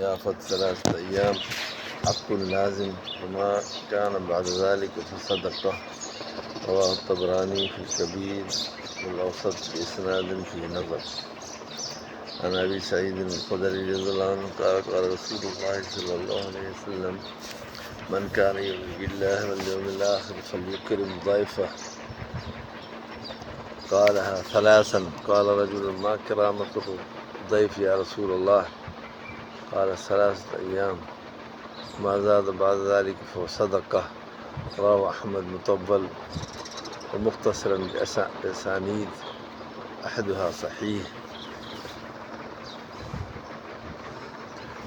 ضيافة 3 أيام حق لازم وما كان بعد ذلك فصدقة. رواه الطبراني في الكبير والأوسط بإسناد فيه نظر. عن أبي سعيد الخدري رضي الله عنه قال قال رسول الله صلى الله عليه وسلم: من كان يؤمن بالله واليوم الآخر فليكرم ضيفه. قالها 3. قال رجل: ما كرامة الضيف يا رسول الله؟ قال 3 أيام، ما زاد بعد ذلك فهو صدقة. رواه أحمد مطول ومختصرا بأسانيد أحدها صحيح.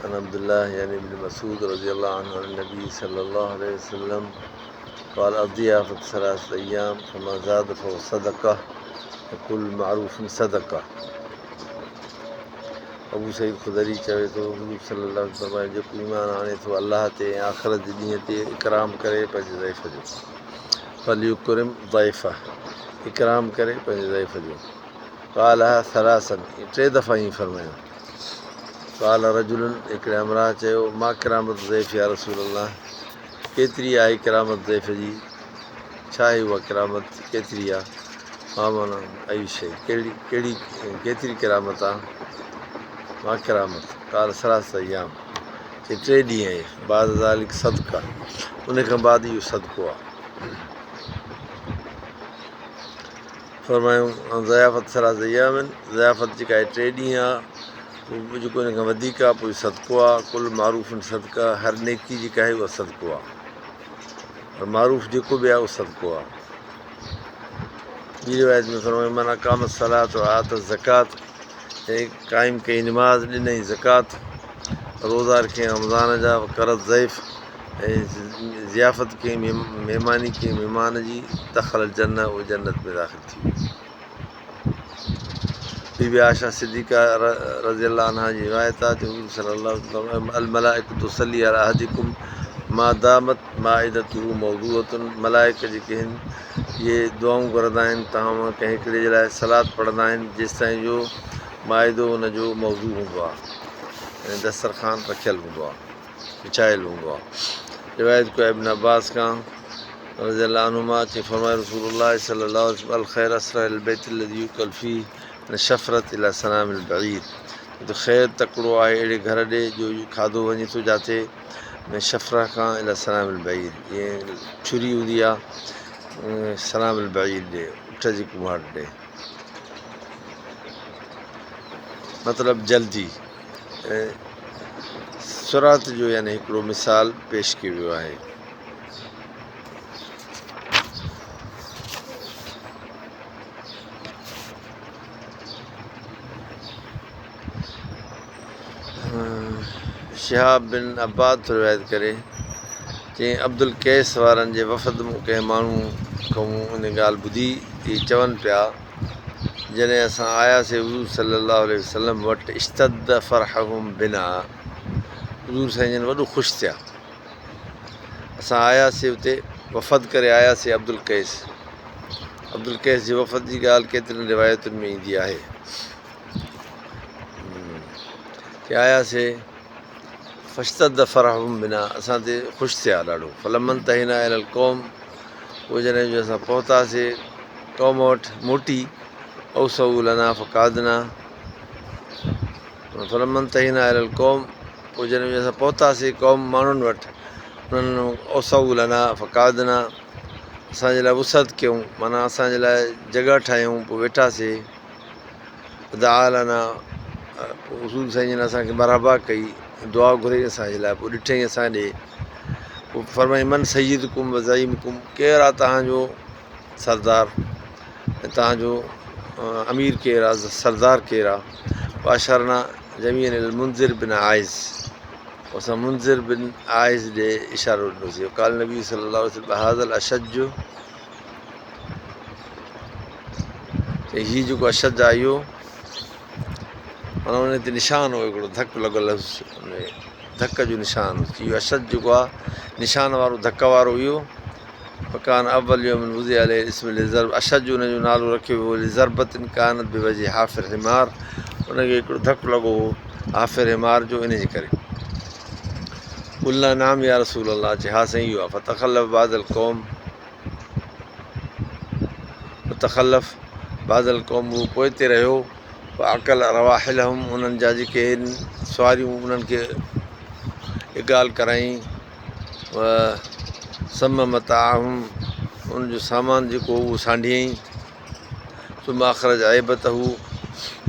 عن عبد الله يعني بن مسعود رضي الله عنه عن النبي صلى الله عليه وسلم قال: الضيافة 3 أيام فما زاد فهو صدقة وكل معروف صدقة. अबू सईद ख़ुदरी चवे थो हुज़ूर सल्लल्लाहु अलैहि वसल्लम जेको ईमान आणे थो अलाह ते ऐं आख़िरत जे ॾींहं ते इकराम करे पंहिंजे ज़ैफ़ जो, फलयुक्रिम ज़ैफ़, इकराम करे पंहिंजे ज़ैफ़ जो। क़ालहा 3, 3 दफ़ा ईअं फरमायो। क़ाल रजुलुन, हिकिड़े हमरा चयो: मा किरामत ज़ैफ़ या रसूल अल्लाह? केतिरी आहे किरामत ज़ैफ़ जी? छा आहे उहा किरामत, केतिरी आहे? हा माना अई शइ, कहिड़ी केतिरी किरामत आहे? मां किरामत काल 3 अयाम, 3 ॾींहं आहे। बाद ज़ालिक सदका, उन खां बाद इहो सदको आहे। फरमायूं ज़याफ़त 3 अयाम आहिनि, ज़याफ़त जेका आहे 3 ॾींहं आहे, पोइ जेको इन खां वधीक आहे पोइ सदको आहे। कुल मारूफ़ सदका, हर नेकी जेका आहे उहा सदको आहे, और मारूफ़ जेको बि आहे उहो सदको आहे। ॿी रिवायत में फरमायूं मन अक़ाम सलात व आत ज़कात, ऐं क़ाइमु कई निमाज़, ॾिनई ज़कात, रोज़ा रखियईं रमज़ान जा, करत ज़ैफ़, ऐं ज़ियाफ़त कई, महिमानी कई महिमान जी, दख़ल जन्नत, उहो जन्नत में दाख़िल थी वियो। बीबी आयशा सिद्दीक़ा रज़ी अल्लाह अन्हा जी रिवायत आहे त हुज़ूर सल्लल्लाहु अलैहि वसल्लम अल मलाइकतु तुसल्ली अला अहदिकुम मा दामत माइदतुहु मौज़ूअतुन, मलाइक जेके आहिनि इहे दुआऊं घुरंदा आहिनि तव्हां मां कंहिं हिकिड़े जे लाइ, सलाद पढ़ंदा आहिनि जेसिताईं जो माइदो हुनजो मौज़ू हूंदो आहे, ऐं दस्तरख़ान रखियलु हूंदो आहे, विछायलु हूंदो आहे। रिवायत को इब्न अब्बास खां रज़ी अल्लाहु अन्हुमा चई फरमायो रसूलुल्लाह सल्लल्लाहु अलैहि वसल्लम: अल ख़ैर असरा अल बैत अलज़ी युकल फी मिन शफ़रत इला सनामिल बईद, त ख़ैर तकिड़ो आहे अहिड़े घर ॾे जो खाधो वञे थो जिते में शफ़रा खां इला सनामिल बईद, ईअं छुरी हूंदी आहे सनामिल बईद ॾे, उठ जी कुम्हाड़ ॾे, मतिलबु जल्दी ऐं सुरात जो यानी हिकिड़ो मिसाल पेश कयो वियो आहे। शिहाब बिन अब्बाद थो रिवायत करे चई अब्दुल कैस वारनि जे वफ़द मूं कंहिं माण्हू खां इन ॻाल्हि ॿुधी, इहे चवनि पिया जॾहिं असां आयासीं हुज़ूर सल्लल्लाहु अलैहि वसल्लम वटि, इश्तद फ़रहुम बिना, हुज़ूर साईं जन वॾो ख़ुशि थिया। असां आयासीं उते, वफ़द करे आयासीं अब्दुल कैस जे वफ़द जी ॻाल्हि केतिरनि रिवायतुनि में ईंदी आहे कि आयासीं फ़श्तद फ़रहुम बिना, असां ते ख़ुशि थिया ॾाढो। फलमन तहिना अलल क़ौम, पोइ जॾहिं जो असां पहुतासीं क़ौम वटि मोटी, औसऊ लना फ़क़ादना, फलमन तहिना अलल क़ौम, पोइ जॾहिं जो असां पहुतासीं क़ौम माण्हुनि वटि, उन्हनि औसऊ लना फ़क़ादना, असांजे लाइ वुसअत कयूं, माना असांजे लाइ जॻह ठाहियूं, पोइ वेठासीं। दआ लना, पोइ हुज़ूर साईं जन असांखे मरहबा कई, दुआ घुरई असांजे लाइ, पोइ ॾिठई असां ॾे, पोइ फरमाई मन सय्यिदकुम व ज़ईमुकुम, केरु आहे तव्हांजो सरदार ऐं तव्हांजो अमीर केरु आहे, सरदार केरु आहे? वाशरना जमीन अल मुंज़िर बिन आइज़, असां मुंज़िर बिन आइज़ ॾे इशारो ॾिनोसीं। काल नबी सल्लल्लाहु अलैहि वसल्लम हाज़ल अशज, हीउ जेको अशज आहे इहो, माना उन ते निशान हो, हिकिड़ो धक लॻल हुयुसि, उन धक जो निशान, इहो अशद जेको आहे निशान वारो, धक वारो इहो। मकान अव्वल यौमिन वुज़िअ अलैहि इस्म लिज़र्ब, अशद उनजो नालो रखियो वियो लिज़रबतिन कानत बिवजहि हाफ़िर हिमार, उनखे हिकिड़ो धकु लॻो हो हाफ़िर हिमार जो, इन जे करे। कुल्ला नाम या रसूल अल्लाह, चए हा साईं इहो आहे। फ़तख़ल्लफ़ बादल क़ौम, उहो पोइते रहियो। अक़ल रवाहिलहुम, उन्हनि जा जेके आहिनि सुवारियूं उन्हनि खे इगाल कराईं। सम मताहुम, उनजो सामान जेको उहो सांढियईं। सुम अख़रज ऐबतहू,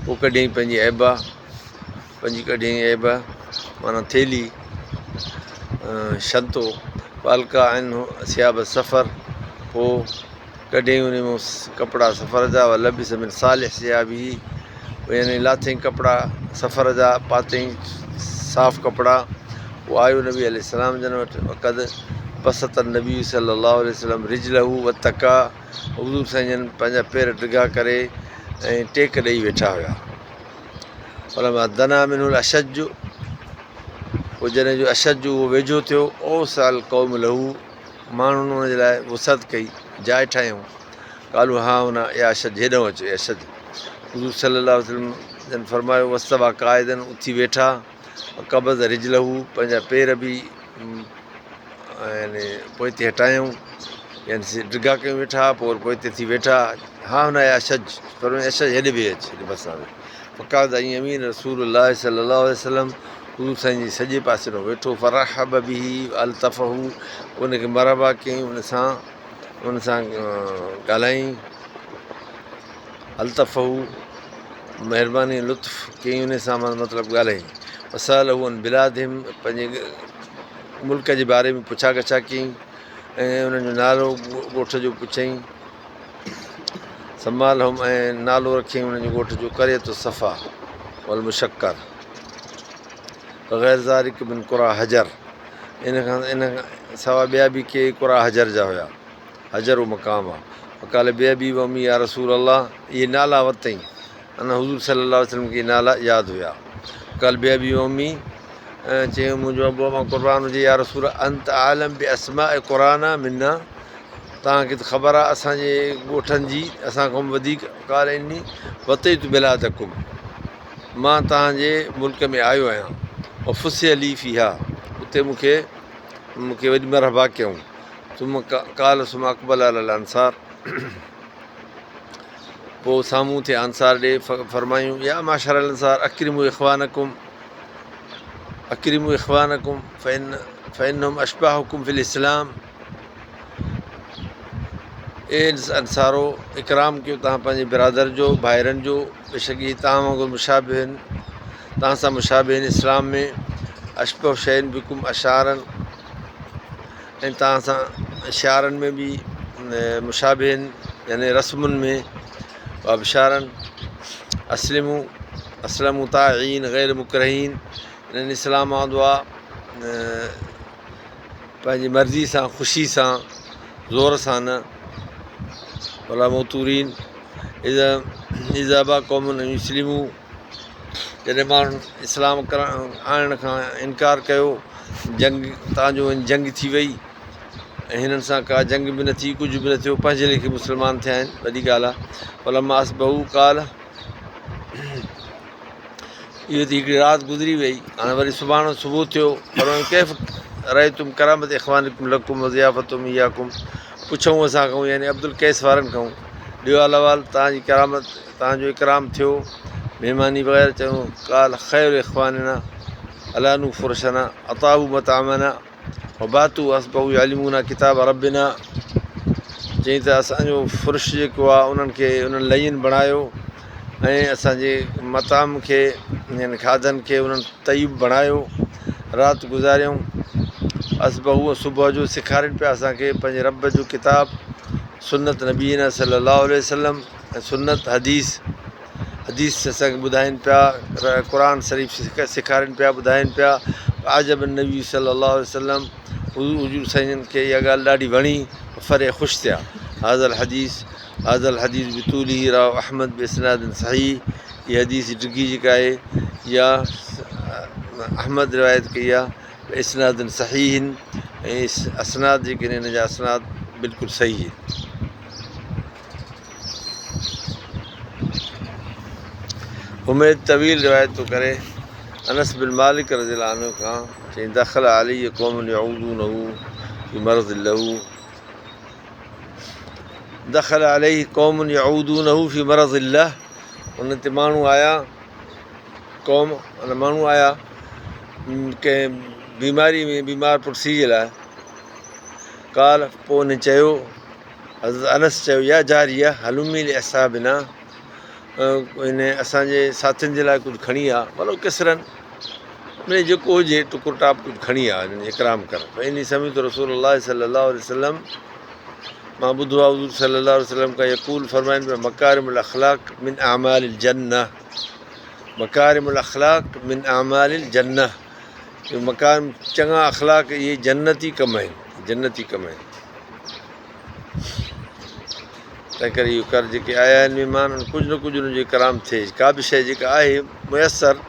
पोइ कढियईं पंहिंजी ऐबा, कढियईं ऐब माना थेली शंतो। पालका आहिनि सियाब सफ़र, पोइ कढियईं उन मां कपिड़ा सफ़र जा। लबिस मिन सालिह सियाबी, यानी लाथईं कपिड़ा सफ़र जा, पातईं साफ़ कपिड़ा। पोइ आयो नबी अलैहिस्सलाम जन वटि। वक़द बसत नबी सल्लल्लाहु अलैहि वसल्लम रिजलहू वतका, हुज़ूर साईं जन पंहिंजा पेर डिघा करे ऐं टेक ॾेई वेठा हुया। फलमा दना मिनुल अशज, पोइ जॾहिं जो अशज उहो वेझो थियो। ओ साल क़ौम लहू, माण्हुनि हुनजे लाइ वुसत कई, जाइ ठाहियूं। कालू हा हुन या अशज, हेॾो अचो अशज। हुज़ूर सल्लल्लाहु अलैहि वसल्लम जन फरमायो वस्तवा क़ाइदनि, उथी वेठा। कबज़ रिजलहू, पंहिंजा पेर बि यानी पोइते हटायूं, यानी डिघा कयूं वेठा, पोइ पोइते थी वेठा। हा हुन या अशज, पर अशज हेॾे बि अचे, हेॾे भरिसां में। फ़क़ाद अमीन रसूलुल्लाह सल्लल्लाहु अलैहि वसल्लम, हुज़ूर साईं जी सॼे पासे ॾांहुं वेठो। फ़रहब बिही अलतफ़हू, उनखे मरहबा कयईं, उन सां ॻाल्हाईं। अलतफ़हू महिरबानी, लुत्फ़ कयईं उन सां, मतिलबु ॻाल्हाईं। वसालहू अन बिलादिहिम, पंहिंजे मुल्क जे बारे में पुछा गछा कयईं ऐं उन्हनि जो नालो ॻोठ जो पुछियईं। संभालहुम, ऐं नालो रखियईं उन्हनि जे ॻोठ जो क़रियतु सफ़ा वल मुशक्कर ग़ैर ज़ालिक मिन क़ुरा हजर। इन खां सवा ॿिया बि के क़ुरा हजर जा हुया। हजर उहो मक़ाम आहे। वकाल ॿिया बि वमी या रसूल अलाह, इहे नाला वरितईं। अना हुज़ूर सल्लल्लाहु अलैहि वसल्लम खे नाला यादि हुया। काल ॿिया बि वमी, चयूं मुंहिंजो अबो मां क़ुर्बान हुजे या रसूल अंत आलम बि अस्मा ऐं क़ुरान मिना, तव्हांखे त ख़बर आहे असांजे ॻोठनि जी असां खां वधीक। काल इन वतई तू बिलादकुम, मां तव्हांजे मुल्क में आयो आहियां। ऐं फुसे अली फी हा, उते मूंखे वॾी मरहबा कयूं। काल सुम अकबल अल अंसार, पोइ साम्हूं थिए अंसार ॾे फरमायूं या माशर अल अंसार अक्रिमु इख़वानकुम फ़इन्नहुम अशबाहुकुम फिल इस्लाम। ए अंसारो, इकराम कयो तव्हां पंहिंजे बिरादर जो, भाइरनि जो, बेशक इहे तव्हां वांगुरु मुशाबिह आहिनि, तव्हां सां मुशाबिह आहिनि इस्लाम में। अशबह शइन बिकुम अशारनि, ऐं तव्हां सां शारनि में बि मुशाबिह आहिनि, यानी रस्मुनि में। अबशारनि असलमू ताईन ग़ैर मुकरहीन, इन्हनि इस्लाम आंदो आहे पंहिंजी मर्ज़ी सां, ख़ुशी सां, ज़ोर सां न। भला मोतूरीन इज़ाबा क़ौमुन मुस्लिमू, जॾहिं माण्हुनि इस्लाम आणण खां इनकार कयो, तव्हांजो जंग थी वई ऐं हिननि सां का जंग बि न थी, कुझु बि न थियो, पंहिंजे लेखे मुस्लमान थिया आहिनि, वॾी ॻाल्हि आहे। भला मास बहू काल, इहो त हिकिड़ी राति गुज़री वई, हाणे वरी सुभाणे सुबुह थियो। पर कैफ़ रहे तुम करामत इख़वानिकुम लकुम ज़ियाफ़तुम इयाकुम, पुछूं असां खां, यानी अब्दुल कैस वारनि खां, ॾियो हाल अहिवाल, तव्हांजी करामत, तव्हांजो इकराम थियो, महिमानी वग़ैरह। चयूं काल ख़ैर इख़वानिना अलानू फ़ुरशना अताबू मतामना वबातू असबहू यालिमूना किताब रबिना। चई त असांजो फ़ुर्श जेको आहे उन्हनि लहीन बणायो ऐं असांजे मताम खे, यानी खाधनि खे उन्हनि तइब बणायो, राति गुज़ारियऊं। असबहू, सुबुह जो सेखारीनि पिया असांखे पंहिंजे रब जो किताब, सुनत नबीना सल्लल्लाहु अलैहि वसल्लम, ऐं सुनत हदीस असांखे ॿुधाइनि पिया, क़ुर शरीफ़ सेखारीनि पिया, ॿुधाइनि पिया। आजब नबी सल्लल्लाहु अलैहि वसल्लम, हुज़ूर साईं खे इहा ॻाल्हि ॾाढी वणी, फरे ख़ुशि थिया। हाज़ल हदीस बितूली राव अहमद बिस्नादिन सही, इहा हदीस डिघी जेका आहे इहा अहमद रिवायत कई आहे इस्नादिन सही आहिनि, ऐं असनाद जेके आहिनि हिन जा असनाद बिल्कुलु सही आहिनि। उमेद तवील रिवायत थो करे अनस बिन मालिक रज़ियल्लाहु अन्हु खां चई दख़ल अलैहि क़ौमुन यऊदूनहु फी मर्ज़ लहू दख़ल अलैहि क़ौमुन यऊदूनहु फी मर्ज़ लह। उन ते माण्हू आया, क़ौम माण्हू आया कंहिं बीमारी में बीमार पुरसी जे लाइ। काल पोइ उन चयो, हज़रत अनस चयो, या जारिया हलुमी ले असहाबिना, इन असांजे साथियुनि जे लाइ कुझु खणी आ, भलो किसरनि मिड़ई जेको हुजे टुकुर टाप कुझु खणी आ, हिननि इकराम कर। इन समीत रसूलुल्लाह सल्लल्लाहु अलैहि वसल्लम, मां ॿुधो आहे हुज़ूर सल्लल्लाहु अलैहि वसल्लम का यक़ूल फरमाइनि पिया, मकारिमुल अख़लाक़ मिन अमालिल जन्नह, मकारिमुल अख़लाक़ मिन अमालिल जन्नह, मकारिम चङा अख़लाक़ इहे जन्नती कम आहिनि, जन्नती कम आहिनि। तंहिं करे इहो कर, जेके आया आहिनि महिमान कुझु न कुझु हुनजो इकराम थिए। का बि शइ जेका आहे मुयसरु,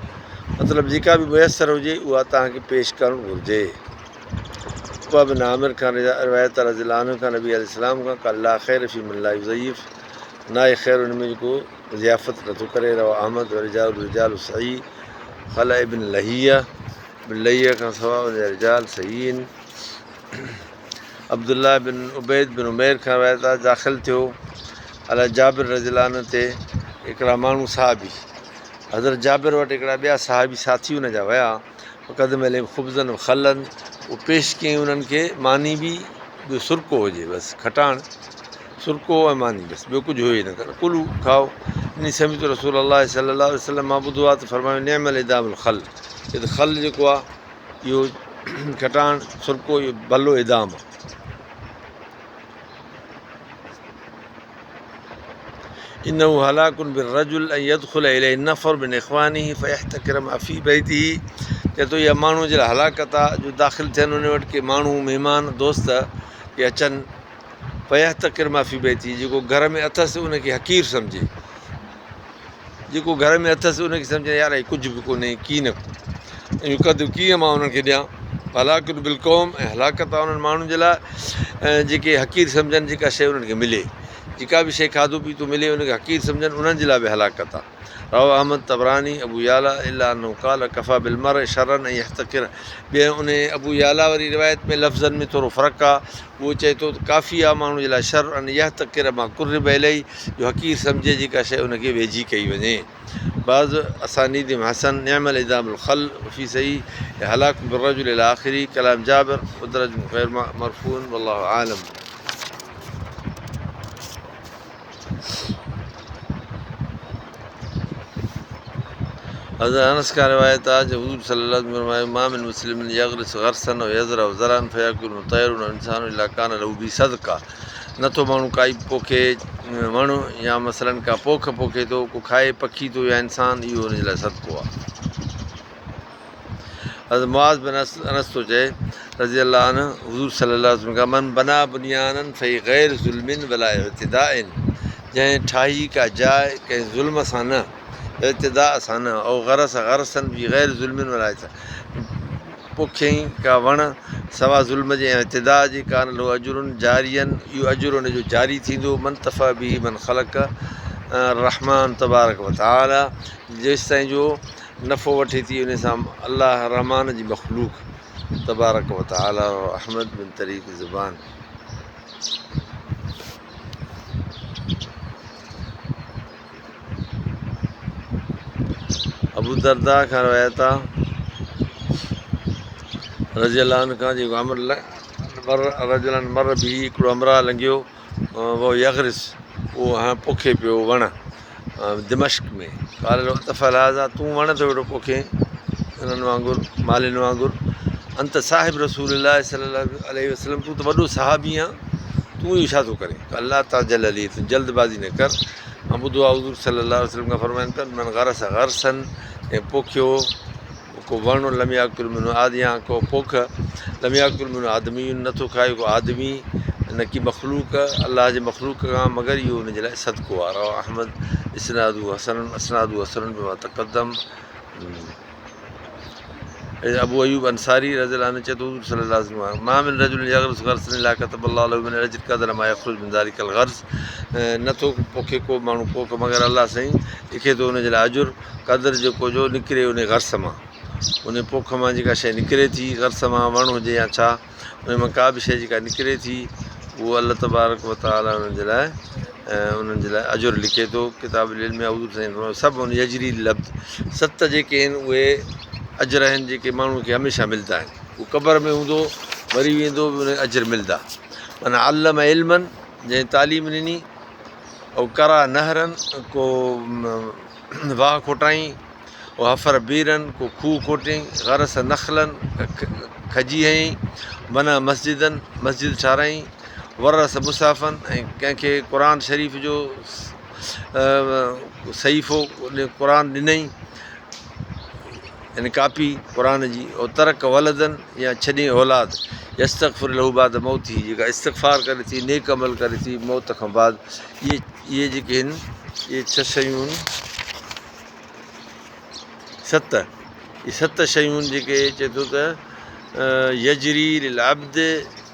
मतिलबु जेका बि मुयसरु हुजे उहा तव्हांखे पेश करणु घुरिजे। उहा बि आमिर खां रिवायत रज़ियल्लाहु अन्हु खां नबी अलैहिस्सलाम खां, का ला ख़ैर फी मन ला युज़य्यिफ़, न आहे ख़ैर हुन में जेको ज़ियाफ़त नथो करे। रवा अहमद रिजाल सही ख़ला इब्न लहिया, बिन लहिया खां सवाइ हुनजा रिजाल सही आहिनि। अब्दुल्लाह बिन उबैद बिन उमैर खां रिवायत आहे, दाख़िल थियो अला जाबिर रज़ियल्लाहु अन्हु ते हिकिड़ा माण्हू सहाबी, हज़रत जाबिर वटि हिकिड़ा ॿिया सहाबी साथी हुनजा विया, क़दम अले ख़ुब्ज़न खलनि, उहो पेश कयईं उन्हनि खे मानी बि, ॿियो सुरको हुजे, बसि खटाण सुरको ऐं मानी, बसि ॿियो कुझु हुजे न, कर कुलू खाओ। इन समीत रसूलुल्लाह सल्लल्लाहु अलैहि वसल्लम, मां ॿुधो आहे त फरमायो, निअमल इदामुल खल, हे त खल जेको आहे इहो खटाण सुरको, इहो भलो इदाम आहे। इन्नहु हलाकुन बिर्रजुल ऐं यदख़ुल इलैहि नफ़र मिन इख़वानिही फयहतकिर मा फ़ी बैतिही, चए थो इहा माण्हू जे लाइ हलाकत आहे जो दाख़िल थियनि उन वटि के माण्हू महिमान दोस्त के अचनि, फयहतकिर मा फ़ी बैतिही, जेको घर में अथसि उनखे हक़ीर सम्झे, जेको घर में अथसि उनखे सम्झे यार ही कुझु बि कोन्हे, कीअं न इहो कदु कीअं मां उन्हनि खे ॾियां। हलाकुन बिल क़ौम, ऐं हलाकत आहे उन्हनि माण्हुनि जे लाइ जेके हक़ीर सम्झनि, जेका शइ उन्हनि खे मिले, जेका बि शइ खाधो पीतो मिले उनखे हक़ीर सम्झनि, उन्हनि जे लाइ बि हलाकत आहे। रवा अहमद तबरानी अबू याला इल्ला अन्नहु क़ाल कफ़ा बिल मर शरन ऐं यहतकिर। ॿिए उन अबू याला वारी रिवायत में लफ़्ज़नि में थोरो फ़र्क़ु आहे, उहो चए थो त काफ़ी आहे माण्हू जे लाइ शर अन यहतकिर मां कुर्रिब इलैहि, जो हक़ीर सम्झे जेका शइ उनखे वेझी कई वञे। बाज़ असानीद हसन निअमल इदामुल खल फ़ी सही हलाक बिर्रजुल इला आख़िरी कलाम जाबिर उदरज ग़ैर मरफ़ूअन वल्लाहु आलम। हज़रत अनस खां रिवायत आहे जो हुज़ूर सल्लल्लाहु अलैहि वसल्लम फरमायो, मा मिन मुस्लिमिन यग़रिस ग़रसन व यज़रअ ज़रअन फयकुनु तयरुन इंसानु इल्ला कान लहू बि सदक़ा। नथो माण्हू काई पोखे वण या मसलन का पोख पोखे थो, को खाए पखी थो या इंसानु, इहो हुनजे लाइ सदको आहे। हज़रत मुआज़ बिन अनस थो चए रज़ियल्लाहु अन्हु, हुज़ूर सल्लल्लाहु अलैहि वसल्लम खां, मन बना बुनियानन फ़ई ग़ैर ज़ुल्मिन वला इब्तिदाइन, जंहिं ठाही का जाइ कंहिं ज़ुल्म सां न, इब्तिदा सां न, ऐं ग़रस ग़रसन बि ग़ैर ज़ुल्मिन वला, पोखियईं का वण सवा ज़ुल्म जे ऐं इब्तिदा जे, कान लो अजुरुन जारियन, इहो अजुर हुनजो जारी थींदो, मनतफ़ा बि मन ख़लक़ रहमान तबारक व तआला, जेसिताईं जो नफ़ो वठे थी उन सां अलाह रहमान जी मख़लूक़ तबारक व तआला। अहमद बिन तरीक़ ज़ुबान। अबू दरदा खां रिवायत आहे रज़ियल्लाहु अन्हु खां, जेको रजुलन मर बि हिकिड़ो अमरा लंघियो, वो यग़रिस, उहो हाणे पोखे पियो वण दिमश्क में, काल तफ़ल हाज़ा, तूं वण थो वेठो पोखे इन्हनि वांगुरु मालियुनि वांगुरु, अंत साहिब रसूलिल्लाह सल्लल्लाहु अलैहि वसल्लम, तूं त वॾो सहाबी आहे, तूं इहो छा थो करे, अल्लाह ताजल अली, तूं जल्दबाज़ी न कर। मां ॿुधो आहे हुज़ूर सल्लल्लाहु अलैहि वसल्लम खां फरमाइनि पिया, मन ग़रस ग़रसन, ऐं पोखियो को वण लम याकुल मिन्हु आदिया, को पोख लम याकुल मिन्हु आदमी, नथो खाए को आदमी, न की मख़लूक़ अलाह जे मख़लूक़ खां, मगर इहो हुनजे लाइ सदको आहे। रवा अहमद इसनादु हसन बिमा तक़द्दम। अबू अयूब अंसारी रज़ियल्लाहु अन्हु चए थो, हुज़ूर सल्लल्लाहु अलैहि वसल्लम, मा मिन रजुलिन यग़रिस ग़रसन इल्ला कतबल्लाहु लहू मिन अज्र क़दर मा यख़रुज मिन ज़ालिकल ग़र्ज़। नथो पोखे को माण्हू पोख, मगर अलाह साईं लिखे थो हुनजे लाइ अजुर क़दुरु जेको जो निकिरे उन ग़र्ज़ मां, उन पोख मां जेका शइ निकिरे थी, गर्स मां वणु हुजे या छा, उन मां का बि शइ जेका निकिरे थी उहो अलाह तबारक व तआला उन्हनि जे लाइ अजुरु लिखे थो। किताब इल्म में हज़ूर साईं सभु उन यजरी लफ़्ज़ 7 जेके आहिनि उहे अजर आहिनि जेके माण्हूअ खे हमेशह मिलंदा आहिनि। उहो क़बर में हूंदो, मरी वेंदो बि उन अजर मिलंदा। माना अल्लम इल्मनि जंहिं तालीम ॾिनी, ऐं करा नहरनि को वाह खोटाई, ओ हफ़र बीरनि को खूह खोटियईं, गरस नख़लनि खजी हयईं, मना मस्जिदनि मस्जिद ठाराईं, वरस मुसाफ़नि ऐं कंहिंखे क़ुर शरीफ़ जो सहीफ़ो क़ुर ॾिनई, यानी कापी क़ुर जी। ऐं तरक वलदनि या छॾियईं औलाद, यस्तग़फिर लहू बाद मौत ई, जेका इस्तग़फ़ार करे थी, नेक अमल करे थी मौत खां बाद। इहे जेके आहिनि इहे 6 शयूं आहिनि, 7 इहे 7 शयूं आहिनि जेके चए थो त यजरी लिल अब्द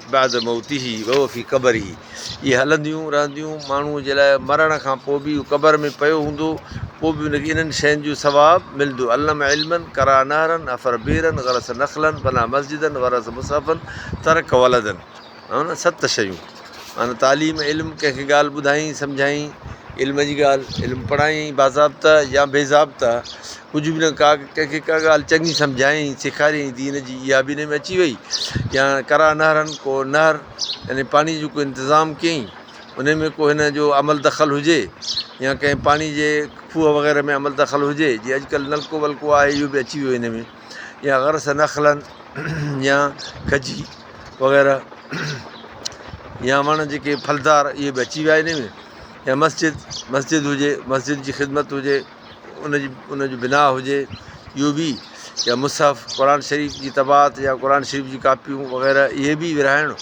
बाद मौतिही वहुव फी क़बरिही, इहे हलंदियूं रहंदियूं माण्हूअ जे लाइ मरण खां पोइ बि। उहो क़बर में पियो हूंदो, पोइ बि उनखे इन्हनि शयुनि जो सवाबु मिलंदो। अल्लम इल्मनि, करा नहरनि, अफ़र बीरनि, गरस नख़लनि, बना मस्जिदनि, वरस मुसाफ़नि, तरक वलदनि। हा न 7 शयूं। माना तालीम इल्मु, कंहिंखे ॻाल्हि ॿुधाईं सम्झाईं, इल्म जी ॻाल्हि, इल्मु पढ़ाईं बाज़ाब्ता या बेज़ाब्ता, कुझु बि न, कंहिंखे का ॻाल्हि चङी सम्झाईं सेखारियईं दीन जी, इहा बि हिन में अची वई। या करा नहरनि, को नहर यानी पाणी जो को इंतिज़ामु कयईं, उन में को हिन जो अमल दख़ल हुजे, या कंहिं पाणी जे खूह वग़ैरह में अमल दख़ल हुजे, जीअं अॼुकल्ह नलको वलको आहे, इहो बि अची वियो हिन में। या गरस नख़लनि या खजी वग़ैरह, या वण जेके फलदार, इहे बि अची विया हिन में। या मस्जिद हुजे, मस्जिद जी ख़िदमत हुजे, उनजो बिना हुजे, इहो बि। या मुसहफ़ क़ुर शरीफ़ जी तबात या क़ुर शरीफ़ जी कापियूं वग़ैरह, इहे बि विरहाइणु,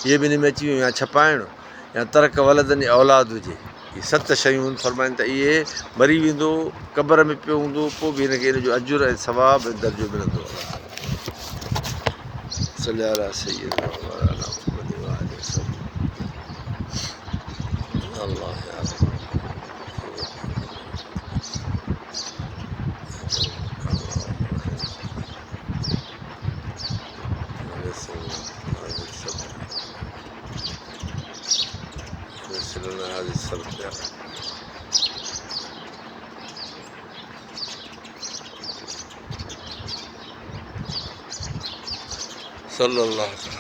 इहे बि हिन में अची वियूं। या छपाइणु, या तरक वलदनि औलाद हुजे, इहे 7 शयूं फरमाइनि त इहे मरी वेंदो, क़बर में पियो हूंदो, पोइ बि हिनखे हिन जो अजुर ऐं सवाबु ऐं दर्जो मिलंदो। सल्ली अला सय्यिदना मुहम्मद व आलिहि वसल्लम। अल्लाह هذه السبت صلى الله عليه وسلم.